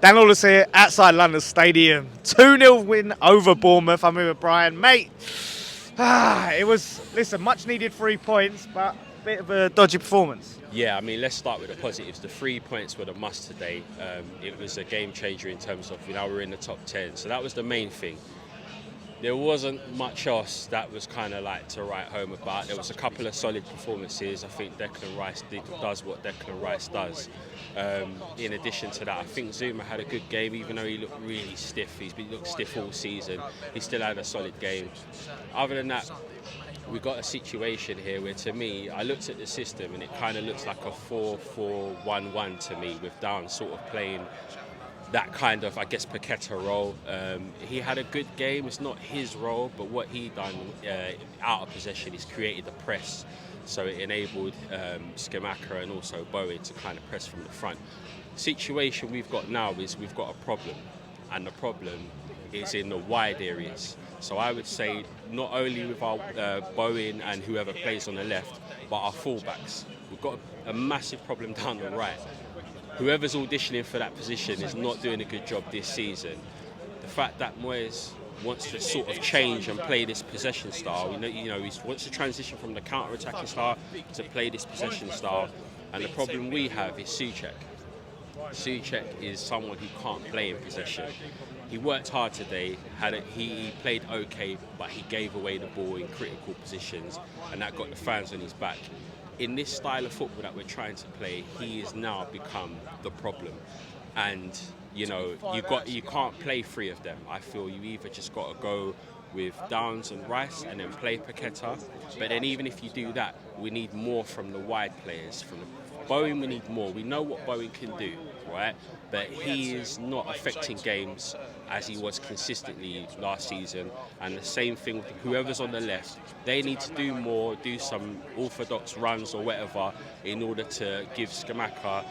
Dan Lawless here, outside London Stadium. 2-0 win over Bournemouth. I'm here with Brian. Mate, it was, listen, much needed 3 points, but a bit of a dodgy performance. Yeah, I mean, let's start with the positives. The 3 points were the must today. It was a game changer in terms of, we're in the top 10. So that was the main thing. There wasn't much else that was kind of like to write home about. There was a couple of solid performances. I think Declan Rice does what Declan Rice does. In addition to that, I think Zuma had a good game, even though he looked really stiff. He's been looked stiff all season. He still had a solid game. Other than that, we got a situation here where, to me, I looked at the system and it kind of looks like a 4-4-1-1 to me, with Downs sort of playing that kind of, I guess, Paqueta role. He had a good game. It's not his role, but what he done out of possession is created the press. So it enabled Scamacca and also Bowen to kind of press from the front. The situation we've got now is we've got a problem, and the problem is in the wide areas. So I would say not only with our Bowen and whoever plays on the left, but our fullbacks. We've got a massive problem down the right. Whoever's auditioning for that position is not doing a good job this season. The fact that Moyes wants to sort of change and play this possession style, he wants to transition from the counter-attacking style to play this possession style. And the problem we have is Soucek. Soucek is someone who can't play in possession. He worked hard today, he played okay, but he gave away the ball in critical positions, and that got the fans on his back. In this style of football that we're trying to play, he has now become the problem. And you can't play 3 of them. I feel you either just got to go with Downs and Rice and then play Paqueta. But then even if you do that, we need more from the wide players. From Bowen, we need more. We know what Bowen can do, right? But he is not affecting games as he was consistently last season. And the same thing with whoever's on the left. They need to do more, do some orthodox runs or whatever, in order to give Scamacca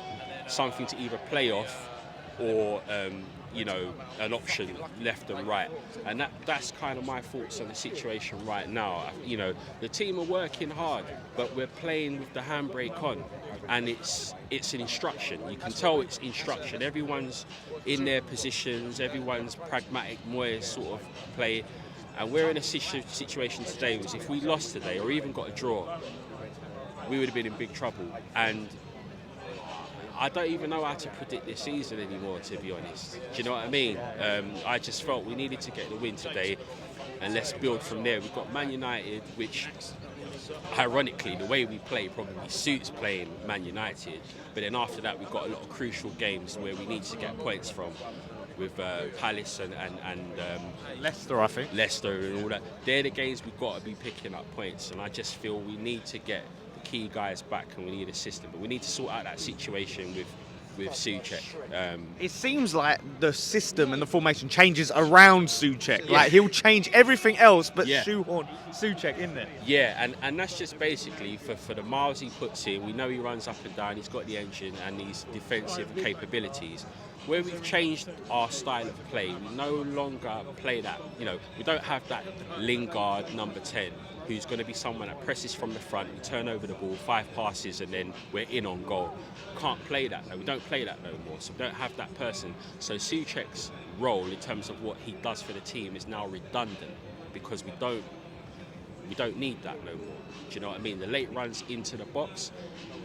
something to either play off or an option left and right. And that's kind of my thoughts on the situation right now. The team are working hard, but we're playing with the handbrake on, and it's an instruction. You can tell it's instruction. Everyone's in their positions, everyone's pragmatic Moyes sort of play, and we're in a situation today where if we lost today or even got a draw, we would have been in big trouble. And I don't even know how to predict this season anymore, to be honest. Do you know what I mean? I just felt we needed to get the win today, and let's build from there. We've got Man United, which, ironically, the way we play probably suits playing Man United. But then after that, we've got a lot of crucial games where we need to get points from, with Palace and Leicester, I think. Leicester and all that. They're the games we've got to be picking up points, and I just feel we need to get key guys back, and we need a system, but we need to sort out that situation with Soucek. It seems like the system and the formation changes around Soucek. Yeah. Like, he'll change everything else but Yeah. shoehorn Soucek in there. Yeah, and that's just basically for the miles he puts in. We know he runs up and down, he's got the engine and these defensive capabilities. Where we've changed our style of play, we no longer play that, we don't have that Lingard number 10, who's going to be someone that presses from the front, we turn over the ball, 5 passes, and then we're in on goal. Can't play that, no. We don't play that no more, so we don't have that person. So Soucek's role in terms of what he does for the team is now redundant, because we don't need that no more. Do you know what I mean? The late runs into the box,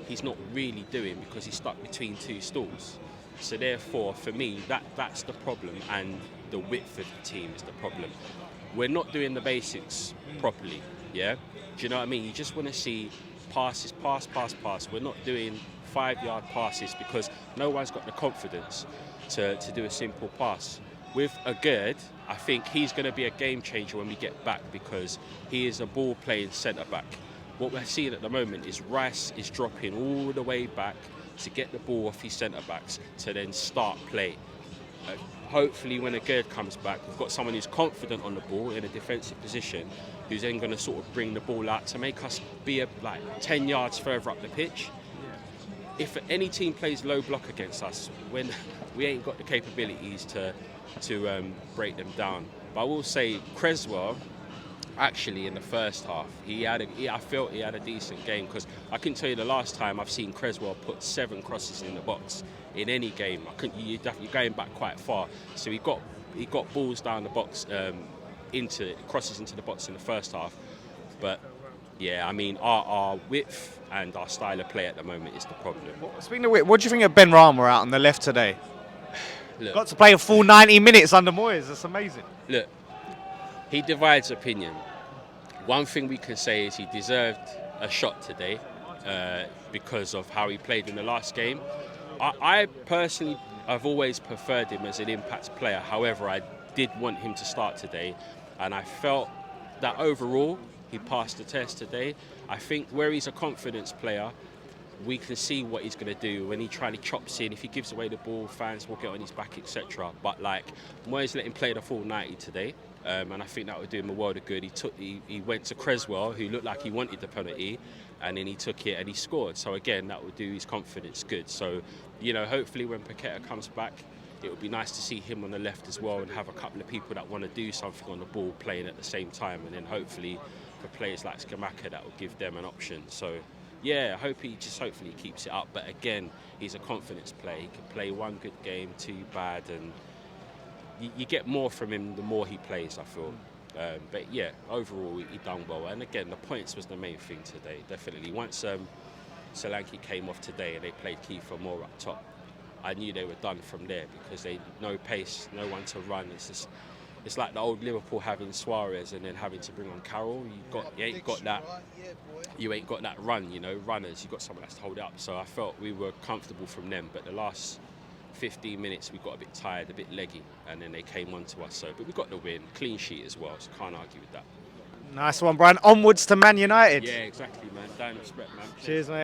he's not really doing, because he's stuck between 2 stools. So therefore, for me, that's the problem, and the width of the team is the problem. We're not doing the basics properly, yeah? Do you know what I mean? You just want to see passes, pass. We're not doing 5-yard passes because no one's got the confidence to do a simple pass. With Agerd, I think he's going to be a game changer when we get back, because he is a ball-playing centre-back. What we're seeing at the moment is Rice is dropping all the way back to get the ball off his centre-backs to then start play. Hopefully when Agerd comes back, we've got someone who's confident on the ball in a defensive position, who's then going to sort of bring the ball out to make us be 10 yards further up the pitch. If any team plays low block against us, when we ain't got the capabilities to break them down. But I will say Cresswell actually in the first half. I felt he had a decent game, because I can tell you the last time I've seen Creswell put 7 crosses in the box in any game. You're going back quite far. So he got balls down the box, crosses into the box in the first half. But yeah, I mean, our width and our style of play at the moment is the problem. Speaking of which, what do you think of Ben Rama out on the left today? Look, Got to play a full 90 minutes under Moyes. That's amazing. Look, he divides opinion. One thing we can say is he deserved a shot today because of how he played in the last game. I personally, I've always preferred him as an impact player. However, I did want him to start today, and I felt that overall he passed the test today. I think where he's a confidence player, we can see what he's going to do when he chops in. If he gives away the ball, fans will get on his back, etc. But like, Moyes let him play the full 90 today, and I think that would do him a world of good. He went to Creswell, who looked like he wanted the penalty, and then he took it and he scored. So again, that would do his confidence good. So, you know, hopefully when Paqueta comes back, it would be nice to see him on the left as well, and have a couple of people that want to do something on the ball playing at the same time, and then hopefully for players like Scamacca, that will give them an option. So yeah, hopefully he keeps it up. But again, he's a confidence player. He can play one good game, 2 bad, and you get more from him the more he plays, I feel. But yeah, overall he done well. And again, the points was the main thing today, definitely. Once Solanke came off today and they played Kiefer more up top, I knew they were done from there, because they no pace, no one to run. It's like the old Liverpool having Suarez and then having to bring on Carroll. You ain't got that run, you know, runners. You got someone that's to hold it up. So I felt we were comfortable from them. But the last 15 minutes we got a bit tired, a bit leggy, and then they came on to us. So, but we got the win, clean sheet as well. So can't argue with that. Nice one, Brian. Onwards to Man United. Yeah, exactly, man. Don't expect, man. Cheers, mate.